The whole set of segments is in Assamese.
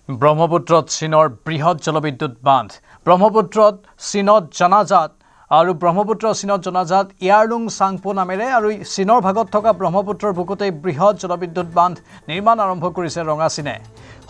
ব্ৰহ্মপুত্ৰত চীনৰ বৃহৎ জলবিদ্যুৎ বান্ধ ব্ৰহ্মপুত্ৰত চীনত জনাজাত আৰু ব্ৰহ্মপুত্ৰ চীনত জনাজাত ইয়াৰলুং চাংপো নামেৰে আৰু চীনৰ ভাগত থকা ব্ৰহ্মপুত্ৰৰ বুকুতে বৃহৎ জলবিদ্যুৎ বান্ধ নিৰ্মাণ আৰম্ভ কৰিছে ৰঙা চীনে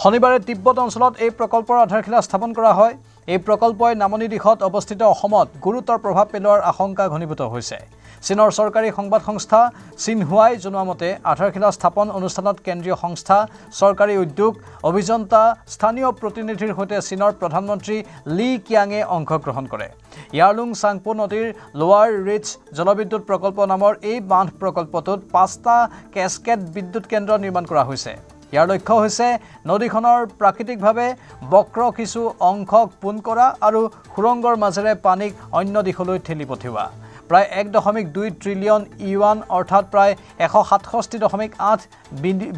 শনিবাৰে তিব্বত অঞ্চলত এই প্ৰকল্পৰ আধাৰশিলা স্থাপন কৰা হয় এই প্ৰকল্পই নামনি দিশত অৱস্থিত অসমত গুৰুতৰ প্ৰভাৱ পেলোৱাৰ আশংকা ঘনীভূত হৈছে চীনৰ চৰকাৰী সংবাদ সংস্থা সিনহুৱাই জনোৱা মতে আধাৰশিলা স্থাপন অনুষ্ঠানত কেন্দ্ৰীয় সংস্থা চৰকাৰী উদ্যোগ অভিযন্তা স্থানীয় প্ৰতিনিধিৰ সৈতে চীনৰ প্ৰধানমন্ত্ৰী লি কিয়াঙে অংশগ্ৰহণ কৰে ইয়াৰলুং চাংপো নদীৰ লোৱাৰ ৰিচ জলবিদ্যুৎ প্ৰকল্প নামৰ এই বান্ধ প্ৰকল্পটোত 5টা কেস্কেড বিদ্যুৎ কেন্দ্ৰ নিৰ্মাণ কৰা হৈছে ইয়াৰ লক্ষ্য হৈছে নদীখনৰ প্ৰাকৃতিকভাৱে বক্ৰ কিছু অংশক পোন কৰা আৰু সুৰংগৰ মাজেৰে পানীক অন্য দিশলৈ ঠেলি পঠিওৱা প্ৰায় 1.2 ট্ৰিলিয়ন ইউৱান অৰ্থাৎ প্ৰায় 167.8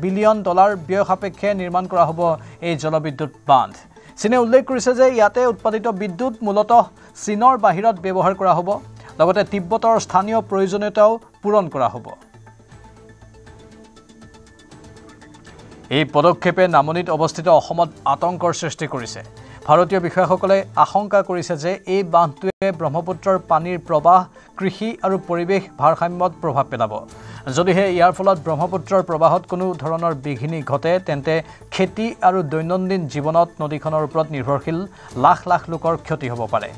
বিলিয়ন ডলাৰ ব্যয় সাপেক্ষে নিৰ্মাণ কৰা হ'ব এই জলবিদ্যুৎ বান্ধ চীনে উল্লেখ কৰিছে যে ইয়াতে উৎপাদিত বিদ্যুৎ মূলতঃ চীনৰ বাহিৰত ব্যৱহাৰ কৰা হ'ব লগতে তিব্বতৰ স্থানীয় প্ৰয়োজনীয়তাও পূৰণ কৰা হ'ব এই পদক্ষেপে নামনিত অৱস্থিত অসমত আতংকৰ সৃষ্টি কৰিছে ভাৰতীয় বিষয়াসকলে আশংকা কৰিছে যে এই বান্ধটোৱে ব্ৰহ্মপুত্ৰৰ পানীৰ প্ৰবাহ কৃষি আৰু পৰিৱেশ ভাৰসাম্যত প্ৰভাৱ পেলাব যদিহে ইয়াৰ ফলত ব্ৰহ্মপুত্ৰৰ প্ৰবাহত কোনো ধৰণৰ বিঘিনি ঘটে তেন্তে খেতি আৰু দৈনন্দিন জীৱনত নদীখনৰ ওপৰত নিৰ্ভৰশীল লাখ লাখ লোকৰ ক্ষতি হ'ব পাৰে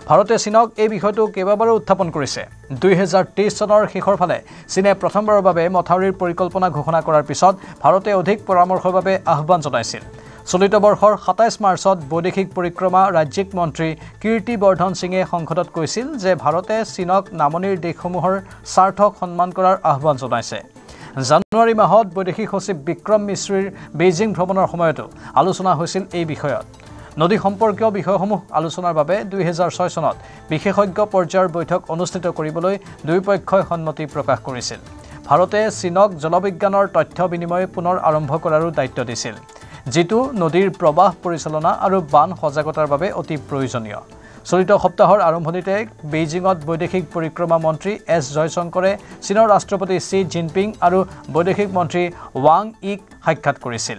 ভাৰতে চীনক এই বিষয়টো কেইবাবাৰো উত্থাপন কৰিছে 2023 চনৰ শেষৰ ফালে চীনে প্ৰথমবাৰৰ বাবে মথাউৰিৰ পৰিকল্পনা ঘোষণা কৰাৰ পিছত ভাৰতে অধিক পৰামৰ্শৰ বাবে আহ্বান জনাইছিল চলিত বৰ্ষৰ 27 মাৰ্চত বৈদেশিক পৰিক্ৰমা ৰাজ্যিক মন্ত্ৰী কীৰ্তি বৰ্ধন সিঙে সংসদত কৈছিল যে ভাৰতে চীনক নামনিৰ দেশসমূহৰ স্বাৰ্থক সন্মান কৰাৰ আহ্বান জনাইছে জানুৱাৰী মাহত বৈদেশিক সচিব বিক্ৰম মিশ্ৰীৰ বেইজিং ভ্ৰমণৰ সময়তো আলোচনা হৈছিল এই বিষয়ত নদী সম্পৰ্কীয় বিষয়সমূহ আলোচনাৰ বাবে 2006 চনত বিশেষজ্ঞ পৰ্যায়ৰ বৈঠক অনুষ্ঠিত কৰিবলৈ দুয়োপক্ষই সন্মতি প্ৰকাশ কৰিছিল ভাৰতে চীনক জলবিজ্ঞানৰ তথ্য বিনিময় পুনৰ আৰম্ভ কৰাৰো দায়িত্ব দিছিল যেটো নদীৰ প্ৰবাহ পৰিচালনা আৰু বান সজাগতাৰ বাবে অতি প্ৰয়োজনীয় চলিত সপ্তাহৰ আৰম্ভণিতে বেইজিঙত বৈদেশিক পৰিক্ৰমা মন্ত্ৰী এছ জয়শংকৰে চীনৰ ৰাষ্ট্ৰপতি সি জিনপিং আৰু বৈদেশিক মন্ত্ৰী ৱাং ইক সাক্ষাৎ কৰিছিল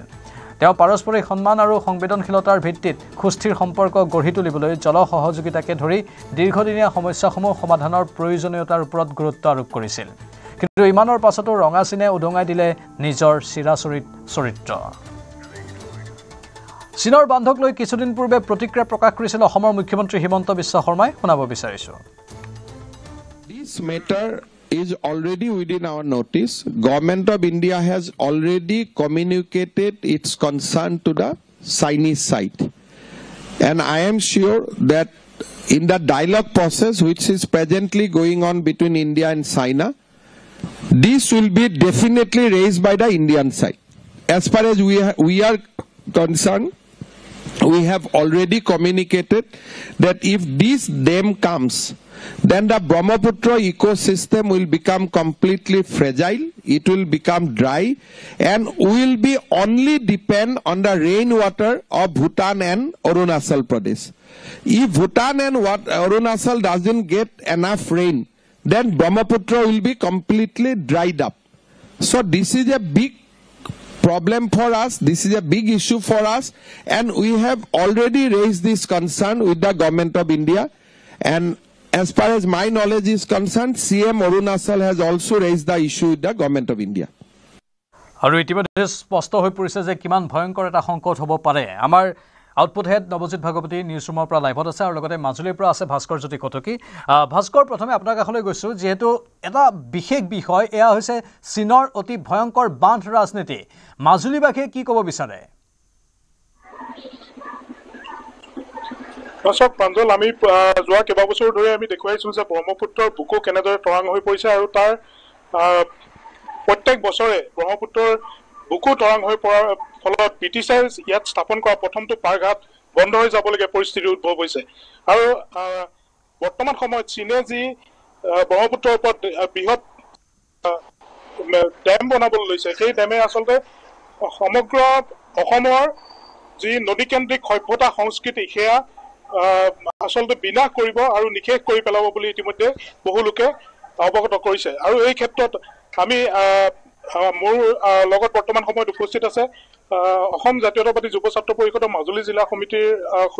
তেওঁ পাৰস্পৰিক সন্মান আৰু সংবেদনশীলতাৰ ভিত্তিত সুস্থিৰ সম্পৰ্ক গঢ়ি তুলিবলৈ জল সহযোগিতাকে ধৰি দীৰ্ঘদিনীয়া সমস্যাসমূহ সমাধানৰ প্ৰয়োজনীয়তাৰ ওপৰত গুৰুত্ব আৰোপ কৰিছিল কিন্তু ইমানৰ পাছতো ৰঙা চীনে উদঙাই দিলে নিজৰ চিৰাচৰিত চৰিত্ৰ চীনৰ বান্ধক লৈ কিছুদিন পূৰ্বে প্ৰতিক্ৰিয়া প্ৰকাশ কৰিছিল অসমৰ মুখ্যমন্ত্ৰী হিমন্ত বিশ্ব শৰ্মাই শুনাব বিচাৰিছো This matter is already within our notice. Government of India has already communicated its concern to the Chinese side. And I am sure that in the dialogue process which is presently going on between India and China, this will be definitely raised by the Indian side. As far as we are concerned, we have already communicated that if this dam comes, then the Brahmaputra ecosystem will become completely fragile, it will become dry, and will be only depend on the rainwater of Bhutan and Arunachal Pradesh. If Bhutan and Arunachal doesn't get enough rain, then Brahmaputra will be completely dried up. So this is a big problem for us, this is a big issue for us, and we have already raised this concern with the government of India, and as far as my knowledge is concerned, CM Arunachal has also raised the issue with the government of India. আৰু ইতিমধ্যে স্পষ্ট হৈ পৰিছে যে কিমান ভয়ংকৰ এটা সংকট হ'ব পাৰে আমাৰ আউটপুট হেড নৱজিত ভাগৱতী নিউজ ৰুমৰ পৰা লাইভত আছে আৰু লগতে মাজুলীৰ পৰা আছে ভাস্কৰ জ্যোতি কটকী ভাস্কৰ প্ৰথমে আপোনাৰ কাষলৈ গৈছো যেহেতু এটা বিশেষ বিষয় এয়া হৈছে চীনৰ অতি ভয়ংকৰ বান্ধ ৰাজনীতি মাজুলীবাসীয়ে কি ক'ব বিচাৰে দৰ্শক প্ৰাঞ্জল আমি যোৱা কেইবছৰ ধৰি আমি দেখুৱাইছো যে ব্ৰহ্মপুত্ৰৰ বুকু কেনেদৰে তৰাং হৈ পৰিছে আৰু তাৰ প্ৰত্যেক বছৰে ব্ৰহ্মপুত্ৰৰ বুকু তৰাং হৈ পৰাৰ ফলত ব্ৰিটিছে ইয়াত স্থাপন কৰা প্ৰথমটো পাৰঘাট বন্ধ হৈ যাবলগীয়া পৰিস্থিতি উদ্ভৱ হৈছে আৰু বৰ্তমান সময়ত চীনে যি ব্ৰহ্মপুত্ৰৰ ওপৰত বৃহৎ ডেম বনাবলৈ লৈছে সেই ডেমে আচলতে সমগ্ৰ অসমৰ যি নদীকেন্দ্ৰিক সভ্যতা সংস্কৃতি সেয়া আচলতে বিনাশ কৰিব আৰু নিশেষ কৰি পেলাব বুলি ইতিমধ্যে বহু লোকে অৱগত কৰিছে আৰু এই ক্ষেত্ৰত আমি মোৰ লগত বৰ্তমান সময়ত উপস্থিত আছে অসম জাতীয়তাবাদী যুৱ ছাত্ৰ পৰিষদৰ মাজুলী জিলা সমিতিৰ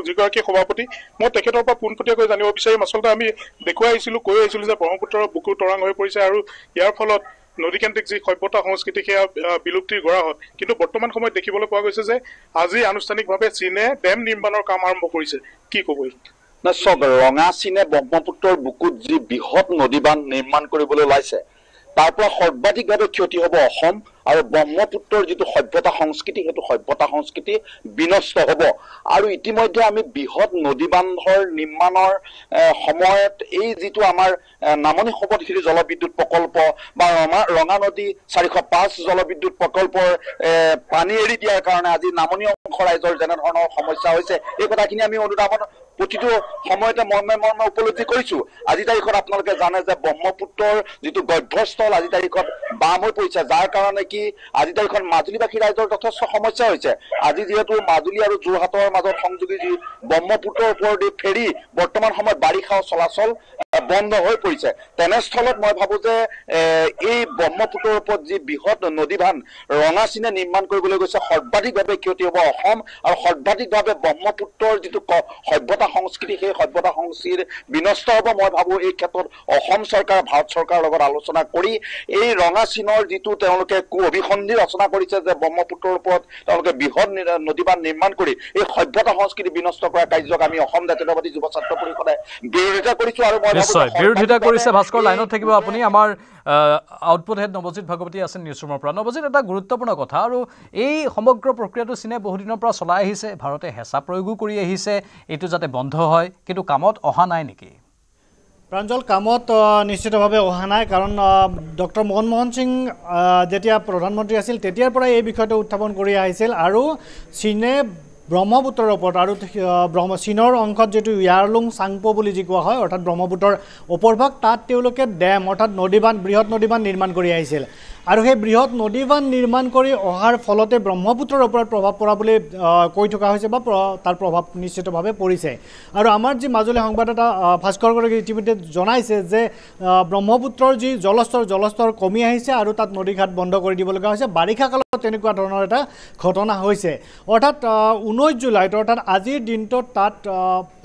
যিগৰাকী সভাপতি মই তেখেতৰ পৰা পোনপটীয়াকৈ জানিব বিচাৰিম আচলতে আমি দেখুৱাই আহিছিলোঁ কৈ আহিছিলোঁ যে ব্ৰহ্মপুত্ৰৰ বুকু তৰাং হৈ পৰিছে আৰু ইয়াৰ ফলত নদীকেন্দ্ৰিক যি সভ্যতা সংস্কৃতি সেয়া বিলুপ্তিৰ গৰাহত কিন্তু বৰ্তমান সময়ত দেখিবলৈ পোৱা গৈছে যে আজি আনুষ্ঠানিকভাৱে চীনে ডেম নিৰ্মাণৰ কাম আৰম্ভ কৰিছে কি ক'ব না চব ৰঙা চীনে ব্ৰহ্মপুত্ৰৰ বুকুত যি বৃহৎ নদীবান্ধ নিৰ্মাণ কৰিবলৈ ওলাইছে তাৰ পৰা সৰ্বাধিকভাৱে ক্ষতি হ'ব অসম আৰু ব্ৰহ্মপুত্ৰৰ যিটো সভ্যতা সংস্কৃতি সেইটো সভ্যতা সংস্কৃতি বিনষ্ট হ'ব আৰু ইতিমধ্যে আমি বৃহৎ নদীবান্ধৰ নিৰ্মাণৰ সময়ত এই যিটো আমাৰ নামনি সোৱণশিৰি জলবিদ্যুৎ প্ৰকল্প বা ৰঙা নদী 405 জলবিদ্যুৎ প্ৰকল্পৰ পানী এৰি দিয়াৰ কাৰণে আজি নামনি অংশ ৰাইজৰ যেনেধৰণৰ সমস্যা হৈছে এই কথাখিনি আমি অনুধাৱন প্ৰতিটো সময়তে মৰ্মে উপলব্ধি কৰিছো আজি তাৰিখত আপোনালোকে জানে যে ব্ৰহ্মপুত্ৰৰ যিটো গভ্যস্থল আজি তাৰিখত বাম হৈ পৰিছে যাৰ কাৰণে কি আজি তাৰিখত মাজুলীবাসী ৰাইজৰ যথেষ্ট সমস্যা হৈছে আজি যিহেতু মাজুলী আৰু যোৰহাটৰ মাজত সংযোগী যি ব্ৰহ্মপুত্ৰৰ ওপৰেদি ফেৰী বৰ্তমান সময়ত বাৰিষা চলাচল বন্ধ হৈ পৰিছে তেনেস্থলত মই ভাবো যে এই ব্ৰহ্মপুত্ৰৰ ওপৰত যি বৃহৎ নদীবান্ধ ৰঙা চীনে নিৰ্মাণ কৰিবলৈ গৈছে সৰ্বাধিকভাৱে ক্ষতি হ'ব অসম আৰু সৰ্বাধিকভাৱে ব্ৰহ্মপুত্ৰৰ যিটো সভ্যতা সংস্কৃতি সেই সভ্যতা সংস্কৃতিৰ বিনষ্ট হ'ব মই ভাবো এই ক্ষেত্ৰত অসম চৰকাৰ ভাৰত চৰকাৰৰ লগত আলোচনা কৰি এই ৰঙা চীনৰ যিটো তেওঁলোকে অভিসন্ধি ৰচনা কৰিছে যে ব্ৰহ্মপুত্ৰৰ ওপৰত তেওঁলোকে বৃহৎ নদীবান্ধ নিৰ্মাণ কৰি এই সভ্যতা সংস্কৃতি বিনষ্ট কৰা কাৰ্যক আমি অসম জাতীয়তাবাদী যুৱ ছাত্ৰ পৰিষদে বিৰোধিতা কৰিছো আৰু মই নিশ্চয় বিৰোধিতা কৰিছে ভাস্কৰ লাইনত থাকিব আপুনি আমাৰ আউটপুট হেড নৱজিৎ ভাগৱতী আছে নিউজৰুমৰ পৰা নৱজিৎ এটা গুৰুত্বপূৰ্ণ কথা আৰু এই সমগ্ৰ প্ৰক্ৰিয়াটো চীনে বহুদিনৰ পৰা চলাই আহিছে ভাৰতে হেঁচা প্ৰয়োগো কৰি আহিছে এইটো যাতে বন্ধ হয় কিন্তু কামত অহা নাই নেকি প্ৰাঞ্জল কামত নিশ্চিতভাৱে অহা নাই কাৰণ ডক্টৰ মনমোহন সিং যেতিয়া প্ৰধানমন্ত্ৰী আছিল তেতিয়াৰ পৰা এই বিষয়টো উত্থাপন কৰি আহিছিল আৰু চীনে ব্ৰহ্মপুত্ৰৰ ওপৰত আৰু চীনৰ অংশত যিটো ইয়াৰলুং চাংপো বুলি যি কোৱা হয় অৰ্থাৎ ব্ৰহ্মপুত্ৰৰ ওপৰভাগ তাত তেওঁলোকে ডেম অৰ্থাৎ নদীবান্ধ বৃহৎ নদীবান্ধ নিৰ্মাণ কৰি আহিছিল আৰু সেই বৃহৎ নদীবান্ধ নিৰ্মাণ কৰি অহাৰ ফলতে ব্ৰহ্মপুত্ৰৰ ওপৰত প্ৰভাৱ পৰা বুলি কৈ থকা হৈছে বা তাৰ প্ৰভাৱ নিশ্চিতভাৱে পৰিছে আৰু আমাৰ যি মাজুলী সংবাদদাতা ভাস্কৰ গগৈয়ে ইতিমধ্যে জনাইছে যে ব্ৰহ্মপুত্ৰৰ যি জলস্তৰ কমি আহিছে আৰু তাত নদীঘাট বন্ধ কৰি দিব লগা হৈছে বাৰিষা কালত তেনেকুৱা ধৰণৰ এটা ঘটনা হৈছে অৰ্থাৎ 19 জুলাইত অৰ্থাৎ আজিৰ দিনটোত তাত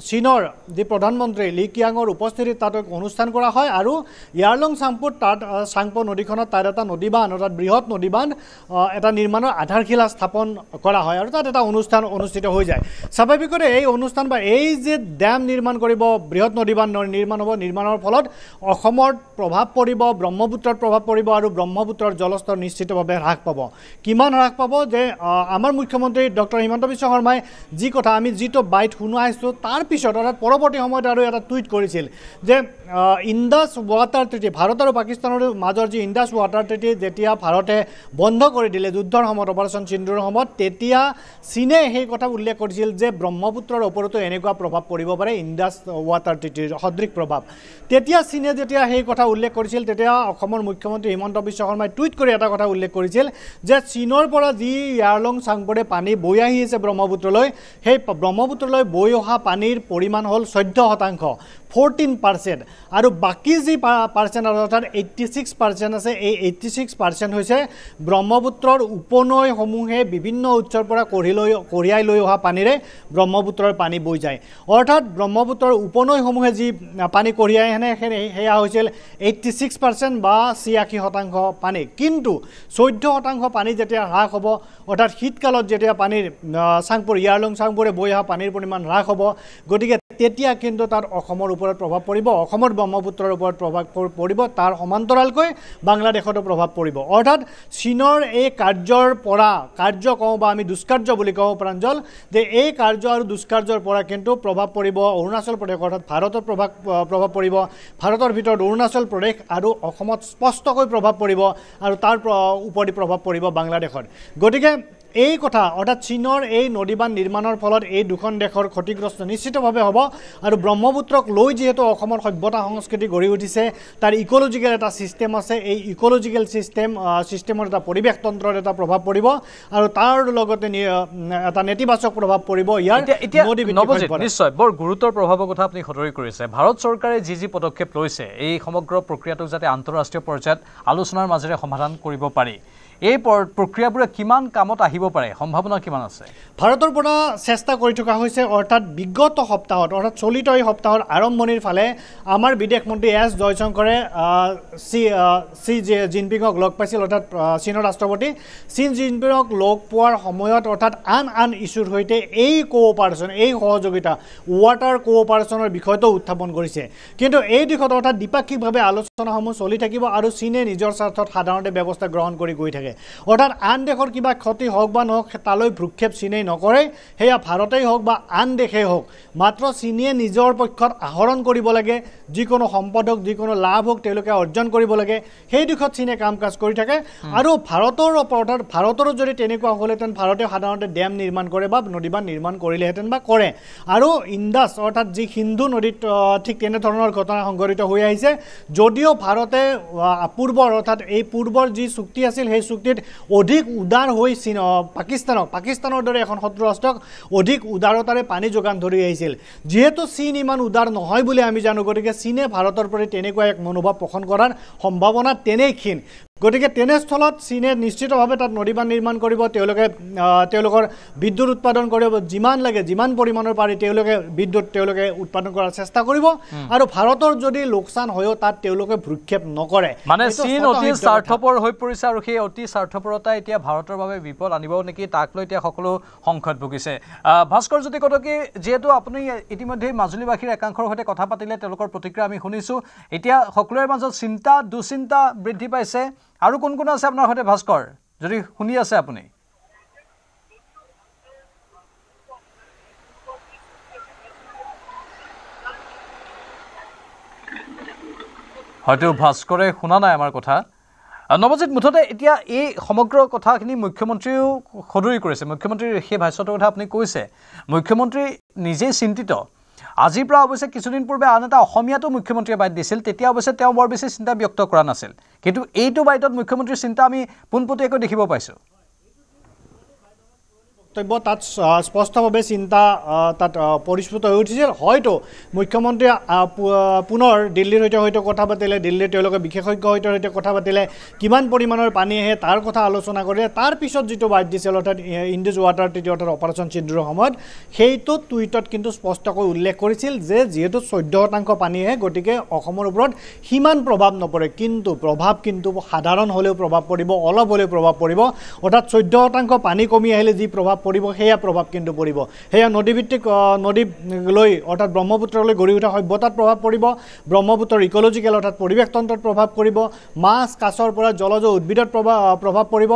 চীনৰ যি প্ৰধানমন্ত্ৰী লি কিয়াঙৰ উপস্থিতিত তাত অনুষ্ঠান কৰা হয় আৰু ইয়াৰলুং চাংপোত তাত চাংপো নদীখনত তাত এটা নদীবান্ধ অৰ্থাৎ বৃহৎ নদীবান্ধ এটা নিৰ্মাণৰ আধাৰশিলা স্থাপন কৰা হয় আৰু তাত এটা অনুষ্ঠান অনুষ্ঠিত হৈ যায় স্বাভাৱিকতে এই অনুষ্ঠান বা এই যে ডেম নিৰ্মাণ কৰিব বৃহৎ নদীবান্ধ নিৰ্মাণ হ'ব নিৰ্মাণৰ ফলত অসমৰ প্ৰভাৱ পৰিব ব্ৰহ্মপুত্ৰত প্ৰভাৱ পৰিব আৰু ব্ৰহ্মপুত্ৰৰ জলস্তৰ নিশ্চিতভাৱে হ্ৰাস পাব কিমান হ্ৰাস পাব যে আমাৰ মুখ্যমন্ত্ৰী ডক্টৰ হিমন্ত বিশ্ব শৰ্মাই যি কথা আমি যিটো বাইট শুনাইছোঁ তাৰ পিছত অৰ্থাৎ পৰৱৰ্তী সময়ত আৰু এটা টুইট কৰিছিল যে ইণ্ডাছ ৱাটাৰ ট্ৰিটি ভাৰত আৰু পাকিস্তানৰ মাজৰ যি ইণ্ডাছ ৱাটাৰ ট্ৰিটি যেতিয়া ভাৰতে বন্ধ কৰি দিলে যুদ্ধৰ সময়ত অপাৰেশ্যন সিন্দুৰৰ সময়ত তেতিয়া চীনে সেই কথা উল্লেখ কৰিছিল যে ব্ৰহ্মপুত্ৰৰ ওপৰতো এনেকুৱা প্ৰভাৱ পৰিব পাৰে ইণ্ডাছ ৱাটাৰ ট্ৰিটিৰ সদৃশ প্ৰভাৱ তেতিয়া চীনে যেতিয়া সেই কথা উল্লেখ কৰিছিল তেতিয়া অসমৰ মুখ্যমন্ত্ৰী হিমন্ত বিশ্ব শৰ্মাই টুইট কৰি এটা কথা উল্লেখ কৰিছিল যে চীনৰ পৰা যি ইয়াৰলুং চাংপোৰে পানী বৈ আহি আছে ব্ৰহ্মপুত্ৰলৈ সেই ব্ৰহ্মপুত্ৰলৈ বৈ অহা পানীৰ পৰিমাণ হ'ল 14% 14% আৰু বাকী যি পাৰ্চেণ্ট অৰ্থাৎ 86% আছে এই 86% হৈছে ব্ৰহ্মপুত্ৰৰ উপনৈসমূহে বিভিন্ন উৎসৰ পৰা কঢ়িয়াই লৈ অহা পানীৰে ব্ৰহ্মপুত্ৰৰ পানী বৈ যায় অৰ্থাৎ ব্ৰহ্মপুত্ৰৰ উপনৈসমূহে যি পানী কঢ়িয়াই আনে সেয়া হৈছিল 86% বা 86% পানী কিন্তু 14% পানী যেতিয়া হ্ৰাস হ'ব অৰ্থাৎ শীতকালত যেতিয়া পানীৰ চাংপোৰ ইয়াৰলুং চাংপোৰে বৈ অহা পানীৰ পৰিমাণ হ্ৰাস হ'ব গতিকে তেতিয়া কিন্তু তাত অসমৰ ওপৰত প্ৰভাৱ পৰিব অসমৰ ব্ৰহ্মপুত্ৰৰ ওপৰত প্ৰভাৱ পৰিব তাৰ সমান্তৰালকৈ বাংলাদেশতো প্ৰভাৱ পৰিব অৰ্থাৎ চীনৰ এই কাৰ্য কওঁ বা আমি দুষ্কাৰ্য বুলি কওঁ প্ৰাঞ্জল যে এই কাৰ্য আৰু দুষ্কাৰ্যৰ পৰা কিন্তু প্ৰভাৱ পৰিব অৰুণাচল প্ৰদেশ অৰ্থাৎ ভাৰতৰ প্ৰভাৱ পৰিব ভাৰতৰ ভিতৰত অৰুণাচল প্ৰদেশ আৰু অসমত স্পষ্টকৈ প্ৰভাৱ পৰিব আৰু তাৰ উপৰি প্ৰভাৱ পৰিব বাংলাদেশত গতিকে এই কথা অৰ্থাৎ চীনৰ এই নদীবান্ধ নিৰ্মাণৰ ফলত এই দুখন দেশৰ ক্ষতিগ্ৰস্ত নিশ্চিতভাৱে হ'ব আৰু ব্ৰহ্মপুত্ৰক লৈ যিহেতু অসমৰ সভ্যতা সংস্কৃতি গঢ়ি উঠিছে তাৰ ইক'লজিকেল এটা ছিষ্টেম আছে এই ইক'লজিকেল ছিষ্টেমৰ এটা পৰিৱেশ তন্ত্ৰৰ এটা প্ৰভাৱ পৰিব আৰু তাৰ লগতে এটা নেতিবাচক প্ৰভাৱ পৰিব ইয়াৰ নিশ্চয় বৰ গুৰুতৰ প্ৰভাৱৰ কথা আপুনি সদৰি কৰিছে ভাৰত চৰকাৰে যি পদক্ষেপ লৈছে এই সমগ্ৰ প্ৰক্ৰিয়াটোক যাতে আন্তঃৰাষ্ট্ৰীয় পৰ্যায়ত আলোচনাৰ মাজেৰে সমাধান কৰিব পাৰি এই প্ৰক্ৰিয়াবোৰে কিমান কামত আহিব আহিব পাৰে সম্ভাৱনা কিমান আছে ভাৰতৰ পৰা চেষ্টা কৰি থকা হৈছে অৰ্থাৎ বিগত সপ্তাহত অৰ্থাৎ চলিত এই সপ্তাহৰ আৰম্ভণিৰ ফালে আমাৰ বিদেশ মন্ত্ৰী এছ জয়শংকৰে চি জিনপিঙক লগ পাইছিল অৰ্থাৎ চীনৰ ৰাষ্ট্ৰপতি চি জিনপিঙক লগ পোৱাৰ সময়ত অৰ্থাৎ আন ইছ্যুৰ সৈতে এই কোঅপাৰেশ্যন এই সহযোগিতা ৱাটাৰ কোঅপাৰেশ্যনৰ বিষয়টো উত্থাপন কৰিছে কিন্তু এই দিশত অৰ্থাৎ দ্বিপাক্ষিকভাৱে আলোচনাসমূহ চলি থাকিব আৰু চীনে নিজৰ স্বাৰ্থত সাধাৰণতে ব্যৱস্থা গ্ৰহণ কৰি গৈ থাকে অৰ্থাৎ আন দেশৰ কিবা ক্ষতি হওক বা নহওক তালৈ ভ্ৰক্ষেপ চীনেই নকৰে সেয়া ভাৰতেই হওক বা আন দেশেই হওক মাত্ৰ চীনে নিজৰ পক্ষত আহৰণ কৰিব লাগে যিকোনো সম্পদক যিকোনো লাভ হওক তেওঁলোকে অৰ্জন কৰিব লাগে সেই দিশত চীনে কাম কাজ কৰি থাকে আৰু ভাৰতৰো যদি তেনেকুৱা হ'লেহেঁতেন ভাৰতে সাধাৰণতে ডেম নিৰ্মাণ কৰে বা নদীবান্ধ নিৰ্মাণ কৰিলেহেঁতেন বা কৰে আৰু ইণ্ডাছ অৰ্থাৎ যি সিন্ধু নদীত ঠিক তেনেধৰণৰ ঘটনা সংঘটিত হৈ আহিছে যদিও ভাৰতে পূৰ্বৰ অৰ্থাৎ এই পূৰ্বৰ যি চুক্তি আছিল সেই চুক্তিত অধিক উদাৰ হৈ পাকিস্তানৰ দৰে এখন শত্ৰু ৰাষ্ট্ৰক অধিক উদাৰতাৰে পানী যোগান ধৰি আহিছিল যিহেতু চীন ইমান উদাৰ নহয় বুলি আমি জানো গতিকে চীনে ভাৰতৰ প্ৰতি তেনেকুৱা এক মনোভাৱ পোষণ কৰাৰ সম্ভাৱনা তেনেই ক্ষীণ গতিকে তেনেস্থলত চীনে নিশ্চিতভাৱে তাত নদীবান্ধ নিৰ্মাণ কৰিব তেওঁলোকৰ বিদ্যুৎ উৎপাদন কৰিব যিমান লাগে যিমান পৰিমাণৰ পাৰি তেওঁলোকে উৎপাদন কৰাৰ চেষ্টা কৰিব আৰু ভাৰতৰ যদি লোকচান হয়ও তাত তেওঁলোকে ভ্ৰক্ষেপ নকৰে মানে চীন অতি স্বাৰ্থপৰ হৈ পৰিছে আৰু সেই অতি স্বাৰ্থপৰতা এতিয়া ভাৰতৰ বাবে বিপদ আনিব নেকি তাক লৈ এতিয়া সকলো সংশয়ত ভুগিছে ভাস্কৰ জ্যোতি কটকী যিহেতু আপুনি ইতিমধ্যে মাজুলীবাসীৰ একাংশৰ সৈতে কথা পাতিলে তেওঁলোকৰ প্ৰতিক্ৰিয়া আমি শুনিছোঁ এতিয়া সকলোৰে মাজত চিন্তা দুশ্চিন্তা বৃদ্ধি পাইছে আৰু কোন কোন আছে আপোনাৰ সৈতে ভাস্কৰ যদি শুনি আছে আপুনি হয়তো ভাস্কৰে শুনা নাই আমাৰ কথা নৱজিৎ মুঠতে এতিয়া এই সমগ্ৰ কথাখিনি মুখ্যমন্ত্ৰীও সদৰি কৰিছে মুখ্যমন্ত্ৰীৰ সেই ভাষ্যটোৰ কথা আপুনি কৈছে মুখ্যমন্ত্ৰী নিজেই চিন্তিত আজিৰ পৰা অৱশ্যে কিছুদিন পূৰ্বে আন এটা অসমীয়াটো মুখ্যমন্ত্ৰীয়ে বাইট দিছিল তেতিয়া অৱশ্যে তেওঁ বৰ বেছি চিন্তা ব্যক্ত কৰা নাছিল কিন্তু এইটো বাইটত মুখ্যমন্ত্ৰীৰ চিন্তা আমি পোনপটীয়াকৈ দেখিব পাইছোঁ তাত স্পষ্টভাৱে চিন্তা তাত পৰিস্ফুট হৈ উঠিছিল হয়তো মুখ্যমন্ত্ৰীয়ে পুনৰ দিল্লীৰ সৈতে হয়তো কথা পাতিলে দিল্লীৰ তেওঁলোকে বিশেষজ্ঞৰ সৈতে কথা পাতিলে কিমান পৰিমাণৰ পানী আহে তাৰ কথা আলোচনা কৰিলে তাৰ পিছত যিটো বাইট দিছিল অৰ্থাৎ ইণ্ডাছ ৱাটাৰ ট্ৰিটি অৰ্থাৎ অপাৰেশ্যন সিন্দুৰৰ সময়ত সেইটো টুইটত কিন্তু স্পষ্টকৈ উল্লেখ কৰিছিল যে যিহেতু 14% পানী আহে গতিকে অসমৰ ওপৰত সিমান প্ৰভাৱ নপৰে কিন্তু সাধাৰণ হ'লেও প্ৰভাৱ পৰিব অলপ হ'লেও প্ৰভাৱ পৰিব অৰ্থাৎ 14% পানী কমি আহিলে যি প্ৰভাৱ পৰিব সেয়া প্ৰভাৱ কিন্তু পৰিব সেয়া নদীভিত্তিক নদী লৈ অৰ্থাৎ ব্ৰহ্মপুত্ৰলৈ গঢ়ি উঠা সভ্যতাত প্ৰভাৱ পৰিব ব্ৰহ্মপুত্ৰৰ ইক'লজিকেল অৰ্থাৎ পৰিৱেশ তন্ত্ৰত প্ৰভাৱ পৰিব মাছ কাছৰ পৰা জলজ উদ্ভিদত প্ৰভাৱ পৰিব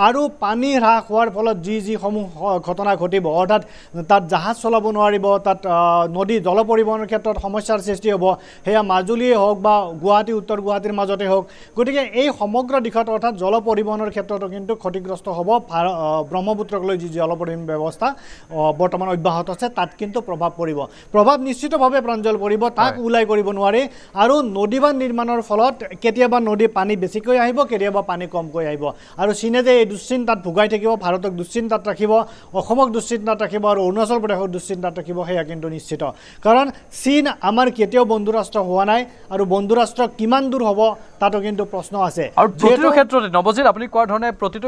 আৰু পানী হ্ৰাস হোৱাৰ ফলত যিসমূহ ঘটনা ঘটিব অৰ্থাৎ তাত জাহাজ চলাব নোৱাৰিব তাত নদী জল পৰিবহণৰ ক্ষেত্ৰত সমস্যাৰ সৃষ্টি হ'ব সেয়া মাজুলীয়ে হওক বা গুৱাহাটী উত্তৰ গুৱাহাটীৰ মাজতে হওক গতিকে এই সমগ্ৰ দিশত অৰ্থাৎ জল পৰিবহণৰ ক্ষেত্ৰতো কিন্তু ক্ষতিগ্ৰস্ত হ'ব ব্ৰহ্মপুত্ৰক লৈ যি জল ব্যৱস্থা বৰ্তমান অব্যাহত আছে তাত কিন্তু প্ৰভাৱ নিশ্চিতভাৱে প্ৰাঞ্জল পৰিব তাক উলাই কৰিব নোৱাৰে আৰু নদীবান্ধ নিৰ্মাণৰ ফলত কেতিয়াবা নদী পানী বেছিকৈ আহিব কেতিয়াবা পানী কমকৈ আহিব আৰু চীনে যে এই দুশ্চিন্তাত ভুগাই থাকিব ভাৰতক দুশ্চিন্তাত ৰাখিব অসমক দুশ্চিন্তাত ৰাখিব আৰু অৰুণাচল প্ৰদেশক দুশ্চিন্তাত ৰাখিব সেয়া কিন্তু নিশ্চিত কাৰণ চীন আমাৰ কেতিয়াও বন্ধু ৰাষ্ট্ৰ হোৱা নাই আৰু বন্ধু ৰাষ্ট্ৰ কিমান দূৰ হ'ব তাতো কিন্তু প্ৰশ্ন আছে আৰু প্ৰতিটো ক্ষেত্ৰতে নৱজিৎ আপুনি কোৱাৰ ধৰণে প্ৰতিটো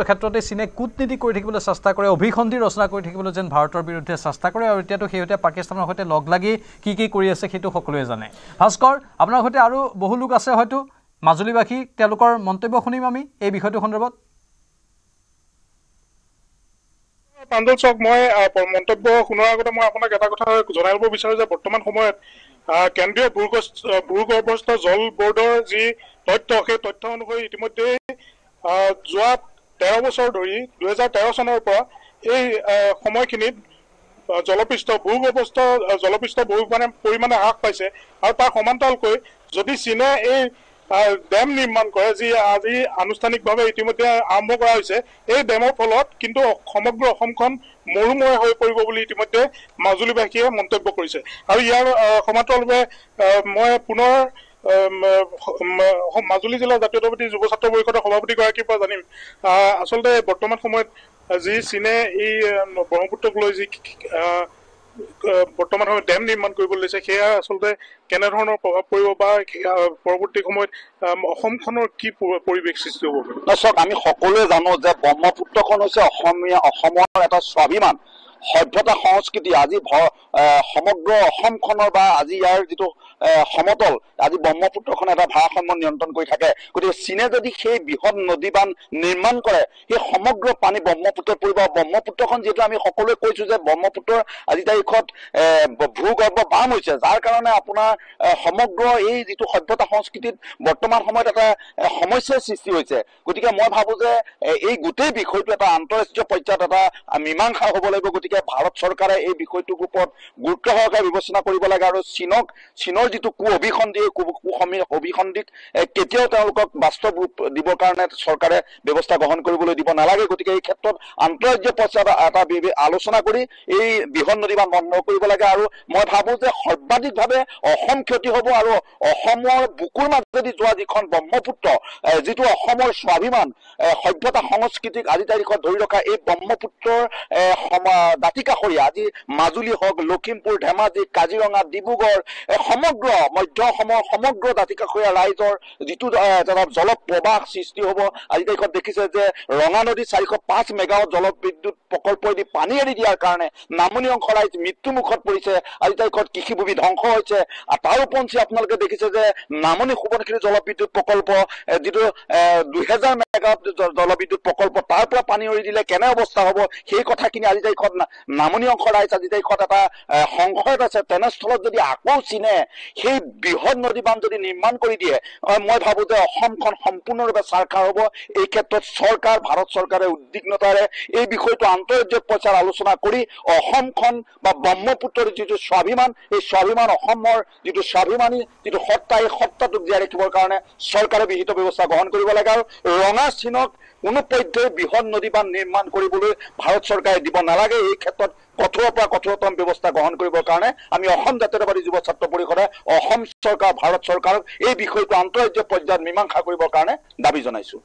ক্ষেত্ৰতে চীনে কূটনীতি কৰি থাকিবলৈ চেষ্টা কৰে অভিসন্ধি ৰচনা কৰি থাকিবলৈ যেন ভাৰতৰ বিৰুদ্ধে চেষ্টা কৰে আৰু এতিয়াতো সেইহতে পাকিস্তানৰ সৈতে লগ লাগি কি কৰি আছে সেইটো সকলোৱে জানে ভাস্কৰ আপোনাৰ সৈতে আৰু বহু লোক আছে হয়তো মাজুলীবাসী তেওঁলোকৰ মন্তব্য শুনিম আমি এই বিষয়টো সন্দৰ্ভত প্ৰাঞ্জল চক মই মন্তব্য শুনাৰ আগতে মই আপোনাক এটা কথা জনাই দিব বিচাৰো যে বৰ্তমান সময়ত কেন্দ্ৰীয় ভূগৰ্ভস্থ জল বৰ্ডৰ যি তথ্য সেই তথ্য অনুসৰি ইতিমধ্যে যোৱা 13 বছৰ ধৰি 2013 চনৰ পৰা এই সময়খিনিত ভূগৰ্ভস্থ জলপৃষ্ঠ বহু পৰিমাণে হ্ৰাস পাইছে আৰু তাৰ সমান্তৰালকৈ যদি চীনে এই ডেম নিৰ্মাণ কৰে যি আজি আনুষ্ঠানিকভাৱে ইতিমধ্যে আৰম্ভ কৰা হৈছে এই ডেমৰ ফলত কিন্তু সমগ্ৰ অসমখন মৰুময় হৈ পৰিব বুলি ইতিমধ্যে মাজুলীবাসীয়ে মন্তব্য কৰিছে আৰু ইয়াৰ সমান্তৰালভাৱে মই পুনৰ মাজুলী জিলা জাতীয়তাবাদী যুৱ ছাত্ৰ পৰিষদৰ সভাপতিগৰাকীৰ পৰা জানিম আচলতে বৰ্তমান সময়ত যি চীনে এই ব্ৰহ্মপুত্ৰক লৈ যি বৰ্তমান সময়ত ডেম নিৰ্মাণ কৰিবলৈ লৈছে সেয়া আচলতে কেনেধৰণৰ প্ৰভাৱ পৰিব বা পৰৱৰ্তী সময়ত অসমখনৰ কি পৰিৱেশ সৃষ্টি হ'ব? চাওক, আমি সকলোৱে জানো যে ব্ৰহ্মপুত্ৰখন হৈছে অসমৰ এটা স্বাভিমান সভ্যতা সংস্কৃতি। আজি সমগ্ৰ অসমখনৰ বা আজি ইয়াৰ যিটো সমতল, আজি ব্ৰহ্মপুত্ৰখন এটা ভাৰসাম্য নিয়ন্ত্ৰণ কৰি থাকে। গতিকে চীনে যদি সেই বৃহৎ নদী বান্ধ নিৰ্মাণ কৰে, সেই সমগ্ৰ পানী ব্ৰহ্মপুত্ৰত পৰিব। ব্ৰহ্মপুত্ৰখন যিহেতু আমি সকলোৱে কৈছো যে ব্ৰহ্মপুত্ৰৰ আজি তাৰিখত ভূগৰ্ভ বাম হৈছে, যাৰ কাৰণে আপোনাৰ সমগ্ৰ এই যিটো সভ্যতা সংস্কৃতিত বৰ্তমান সময়ত এটা সমস্যাৰ সৃষ্টি হৈছে। গতিকে মই ভাবো যে এই গোটেই বিষয়টো এটা আন্তঃৰাষ্ট্ৰীয় পৰ্যায়ত এটা মীমাংসা হ'ব লাগিব। গতিকে ভাৰত চৰকাৰে এই বিষয়টোৰ ওপৰত গুৰুত্ব সহকাৰে বিবেচনা কৰিব লাগে আৰু চীনৰ যিটো অভিসন্ধি, অভিসন্ধিক কেতিয়াও তেওঁলোকক বাস্তৱ ৰূপ দিবৰ কাৰণে চৰকাৰে ব্যৱস্থা গ্ৰহণ কৰিবলৈ দিব নালাগে। গতিকে এই ক্ষেত্ৰত আন্তঃৰাষ্ট্ৰীয় পৰ্যায়ত এটা আলোচনা কৰি এই বৃহৎ নদী বান্ধ বন্ধ কৰিব লাগে। আৰু মই ভাবো যে সৰ্বাধিকভাৱে অসম ক্ষতি হ'ব আৰু অসমৰ বুকুৰ মাজেদি যোৱা যিখন ব্ৰহ্মপুত্ৰ, যিটো অসমৰ স্বাভিমান সভ্যতা সংস্কৃতিক আজি তাৰিখত ধৰি ৰখা এই ব্ৰহ্মপুত্ৰৰ দাঁতিকাষৰীয়া আজি মাজুলী হওক, লখিমপুৰ, ধেমাজি, কাজিৰঙা, ডিব্ৰুগড়, সমগ্ৰ মধ্য অসমৰ সমগ্ৰ দাঁতিকাষৰীয়া ৰাইজৰ যিটো জলপ্ৰবাহ সৃষ্টি হ'ব। আজি তাৰিখত দেখিছে যে ৰঙা নদী 405 মেগাৱাট জলবিদ্যুৎ প্ৰকল্পেদি পানী এৰি দিয়াৰ কাৰণে নামনি অংশ ৰাইজ মৃত্যুমুখত পৰিছে। আজি তাৰিখত কৃষিভূমি ধ্বংস হৈছে। আৰু তাৰ উপৰঞ্চি আপোনালোকে দেখিছে যে নামনি সোৱণশিৰি জলবিদ্যুৎ প্ৰকল্প, যিটো 2000 মেগাৱাট জলবিদ্যুৎ প্ৰকল্প, তাৰ পৰা পানী এৰি দিলে কেনে অৱস্থা হ'ব, সেই কথাখিনি আজি তাৰিখত নামনি অংশ ৰাইজ আজি তাৰিখত এটা সংশয়ত আছে। তেনেস্থলত যদি আকৌ চীনে সেই বৃহৎ নদী বান্ধ যদি নিৰ্মাণ কৰি দিয়ে, মই ভাবো যে অসমখন সম্পূৰ্ণৰূপে চাৰখাৰ হ'ব। এই ক্ষেত্ৰত ভাৰত চৰকাৰে উদ্বিগ্নতাৰে এই বিষয়টো আন্তঃৰাষ্ট্ৰীয় পৰ্যায়ত আলোচনা কৰি অসমখন বা ব্ৰহ্মপুত্ৰৰ যিটো স্বাভিমান, এই স্বাভিমান অসমৰ যিটো স্বাভিমানী যিটো সত্তা, এই সত্তাটোক জীয়াই ৰাখিবৰ কাৰণে চৰকাৰে বিহিত ব্যৱস্থা গ্ৰহণ কৰিব লাগে। আৰু ৰঙা চীনক কোনোপধ্যে বৃহৎ নদী বান্ধ নিৰ্মাণ কৰিবলৈ ভাৰত চৰকাৰে দিব নালাগে। এই ক্ষেত্ৰত কঠোৰৰ পৰা কঠোৰতম ব্যৱস্থা গ্ৰহণ কৰিবৰ কাৰণে আমি অসম জাতীয়তাবাদী যুৱ ছাত্ৰ পৰিষদে অসম চৰকাৰ, ভাৰত চৰকাৰক এই বিষয়টো আন্তঃৰাষ্ট্ৰীয় পৰ্যায়ত মীমাংসা কৰিবৰ কাৰণে দাবী জনাইছো।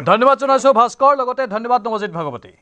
ধন্যবাদ জনাইছো ভাস্কৰ, লগতে ধন্যবাদ নৱজিৎ ভাগৱতী।